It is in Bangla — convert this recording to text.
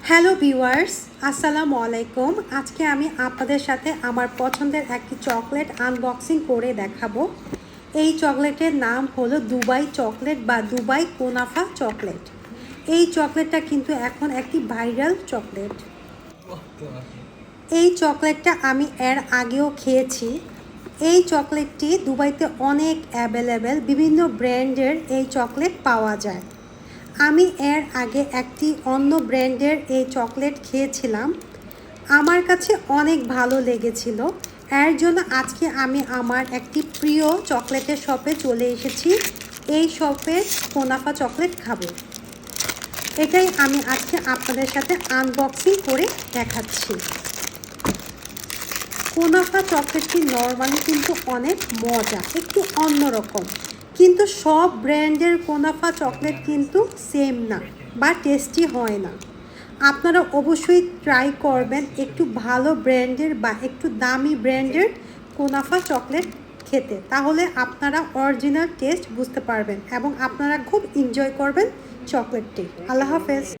হ্যালো ভিউয়ার্স, আসসালামু আলাইকুম। আজকে আমি আপনাদের সাথে আমার পছন্দের একটি চকলেট আনবক্সিং করে দেখাবো। এই চকলেটের নাম হলো দুবাই চকলেট বা দুবাই কুনাফা চকলেট। এই চকলেটটা কিন্তু এখন একটি ভাইরাল চকলেট। এই চকলেটটা আমি এর আগেও খেয়েছি। এই চকলেটটি দুবাইতে অনেক অ্যাভেলেবেল, বিভিন্ন ব্র্যান্ডের এই চকলেট পাওয়া যায়। আমি এর আগে একটি অন্য ব্র্যান্ডের এই চকলেট খেয়েছিলাম, আমার কাছে অনেক ভালো লেগেছিল। এর জন্য আজকে আমি আমার একটি প্রিয় চকলেটের শপে চলে এসেছি। এই শপের কুনাফা চকলেট খাবো। এটাই আমি আজকে আপনাদের সাথে আনবক্সিং করে দেখাচ্ছি। কুনাফা চকলেটটি নর্মালি কিন্তু অনেক মজা, একটু অন্যরকম, কিন্তু সব ব্র্যান্ডের কুনাফা চকলেট কিন্তু সেম না বা টেস্টি হয় না। আপনারা অবশ্যই ট্রাই করবেন একটু ভালো ব্র্যান্ডের বা একটু দামি ব্র্যান্ডের কুনাফা চকলেট খেতে, তাহলে আপনারা অরিজিনাল টেস্ট বুঝতে পারবেন এবং আপনারা খুব এনজয় করবেন চকলেটটি। আল্লাহ হাফেজ।